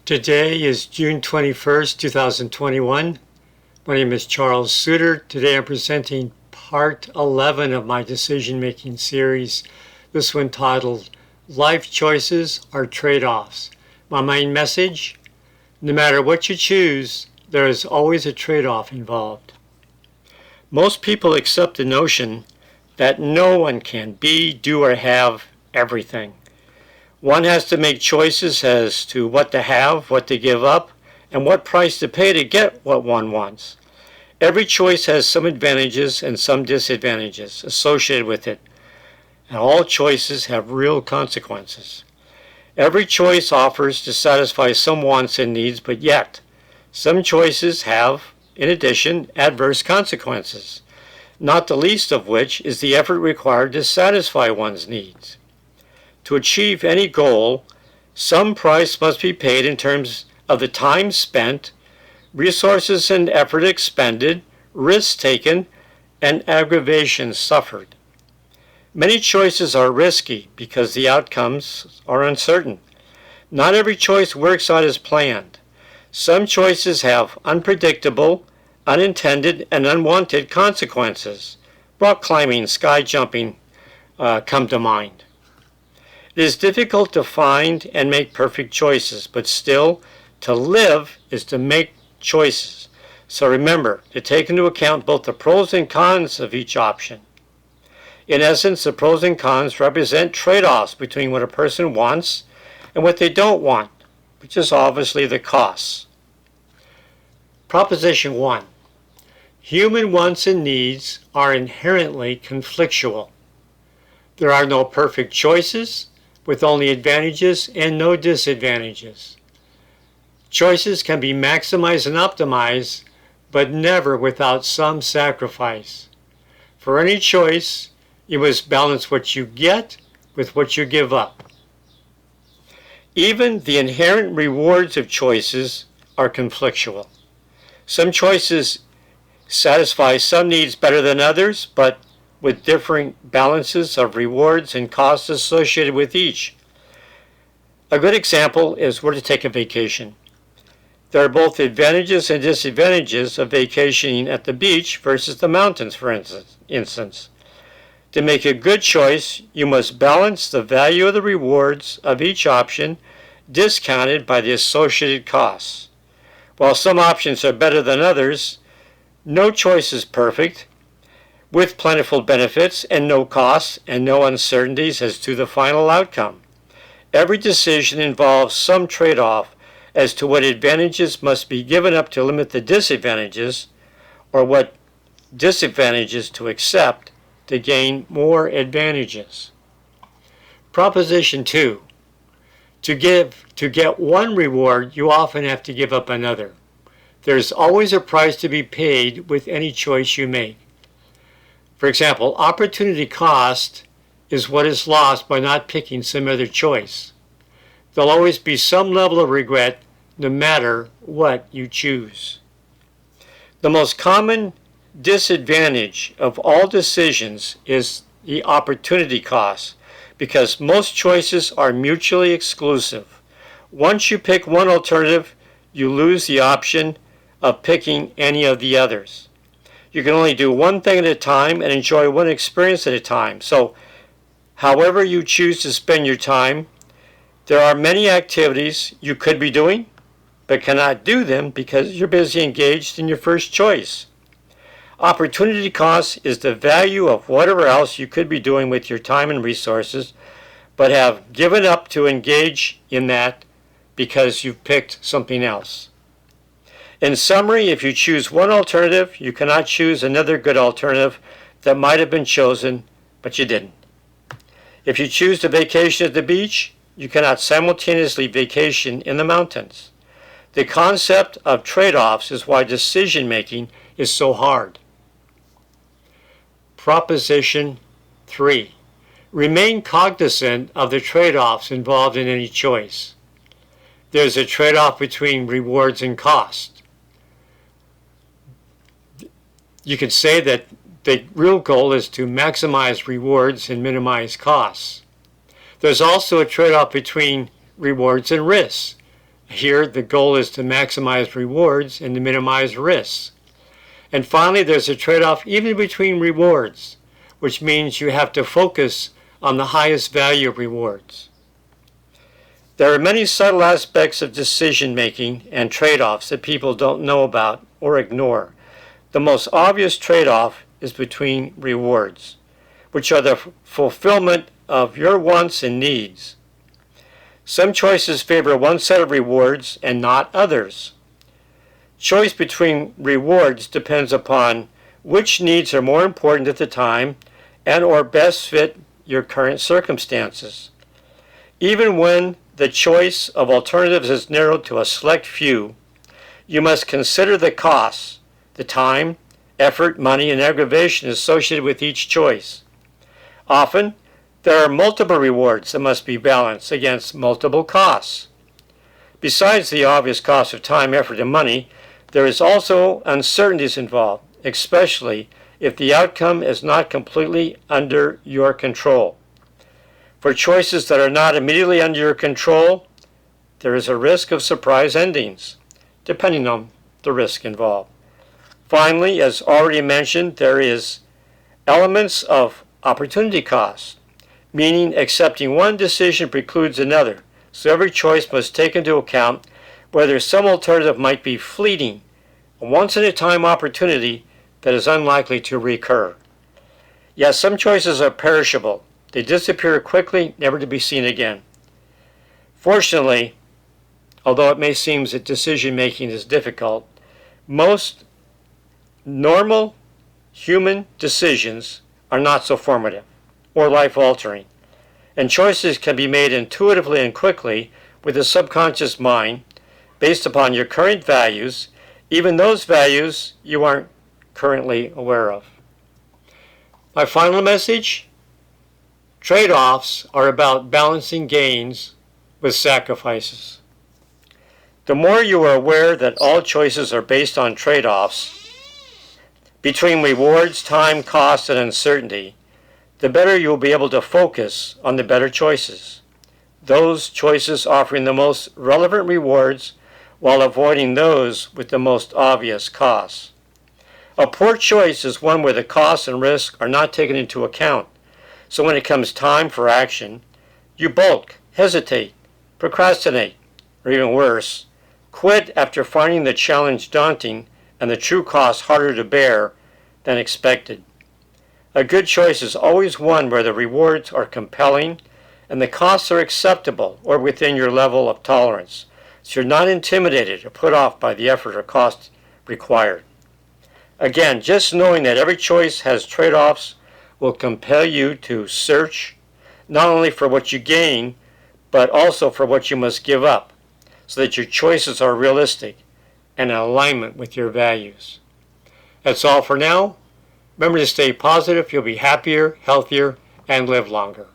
Today is June 21st, 2021. My name is Charles Suter. Today I'm presenting part 11 of my decision-making series, this one titled Life Choices Are Trade-Offs. My main message: no matter what you choose, there is always a trade-off involved. Most people accept the notion that no one can be, do, or have everything. One has to make choices as to what to have, what to give up, and what price to pay to get what one wants. Every choice has some advantages and some disadvantages associated with it, and all choices have real consequences. Every choice offers to satisfy some wants and needs, but yet some choices have, in addition, adverse consequences, not the least of which is the effort required to satisfy one's needs. To achieve any goal, some price must be paid in terms of the time spent, resources and effort expended, risks taken, and aggravations suffered. Many choices are risky because the outcomes are uncertain. Not every choice works out as planned. Some choices have unpredictable, unintended, and unwanted consequences. Rock climbing, sky jumping come to mind. It is difficult to find and make perfect choices, but still, to live is to make choices. So remember to take into account both the pros and cons of each option. In essence, the pros and cons represent trade-offs between what a person wants and what they don't want, which is obviously the costs. Proposition 1. Human wants and needs are inherently conflictual. There are no perfect choices, with only advantages and no disadvantages. Choices can be maximized and optimized, but never without some sacrifice. For any choice, you must balance what you get with what you give up. Even the inherent rewards of choices are conflictual. Some choices satisfy some needs better than others, but with differing balances of rewards and costs associated with each. A good example is where to take a vacation. There are both advantages and disadvantages of vacationing at the beach versus the mountains, for instance. To make a good choice, you must balance the value of the rewards of each option discounted by the associated costs. While some options are better than others, no choice is perfect, with plentiful benefits and no costs and no uncertainties as to the final outcome. Every decision involves some trade-off as to what advantages must be given up to limit the disadvantages, or what disadvantages to accept to gain more advantages. Proposition 2. To get one reward, you often have to give up another. There's always a price to be paid with any choice you make. For example, opportunity cost is what is lost by not picking some other choice. There'll always be some level of regret no matter what you choose. The most common disadvantage of all decisions is the opportunity cost, because most choices are mutually exclusive. Once you pick one alternative, you lose the option of picking any of the others. You can only do one thing at a time and enjoy one experience at a time. So, however you choose to spend your time, there are many activities you could be doing, but cannot do them because you're busy engaged in your first choice. Opportunity cost is the value of whatever else you could be doing with your time and resources, but have given up to engage in that because you've picked something else. In summary, if you choose one alternative, you cannot choose another good alternative that might have been chosen, but you didn't. If you choose to vacation at the beach, you cannot simultaneously vacation in the mountains. The concept of trade-offs is why decision-making is so hard. Proposition 3. Remain cognizant of the trade-offs involved in any choice. There's a trade-off between rewards and cost. You could say that the real goal is to maximize rewards and minimize costs. There's also a trade-off between rewards and risks. Here, the goal is to maximize rewards and to minimize risks. And finally, there's a trade-off even between rewards, which means you have to focus on the highest value of rewards. There are many subtle aspects of decision-making and trade-offs that people don't know about or ignore. The most obvious trade-off is between rewards, which are the fulfillment of your wants and needs. Some choices favor one set of rewards and not others. Choice between rewards depends upon which needs are more important at the time and or best fit your current circumstances. Even when the choice of alternatives is narrowed to a select few, you must consider the costs, the time, effort, money, and aggravation associated with each choice. Often, there are multiple rewards that must be balanced against multiple costs. Besides the obvious cost of time, effort, and money, there is also uncertainties involved, especially if the outcome is not completely under your control. For choices that are not immediately under your control, there is a risk of surprise endings, depending on the risk involved. Finally, as already mentioned, there is elements of opportunity cost, meaning accepting one decision precludes another, so every choice must take into account whether some alternative might be fleeting, a once-in-a-time opportunity that is unlikely to recur. Yes, some choices are perishable. They disappear quickly, never to be seen again. Fortunately, although it may seem that decision-making is difficult, most normal human decisions are not so formative or life-altering, and choices can be made intuitively and quickly with the subconscious mind based upon your current values, even those values you aren't currently aware of. My final message: trade-offs are about balancing gains with sacrifices. The more you are aware that all choices are based on trade-offs between rewards, time, cost, and uncertainty, the better you will be able to focus on the better choices. Those choices offering the most relevant rewards while avoiding those with the most obvious costs. A poor choice is one where the costs and risks are not taken into account. So when it comes time for action, you balk, hesitate, procrastinate, or even worse, quit after finding the challenge daunting and the true cost harder to bear than expected. A good choice is always one where the rewards are compelling and the costs are acceptable or within your level of tolerance, so you're not intimidated or put off by the effort or cost required. Again, just knowing that every choice has trade-offs will compel you to search not only for what you gain, but also for what you must give up, so that your choices are realistic and in alignment with your values. That's all for now. Remember to stay positive. You'll be happier, healthier, and live longer.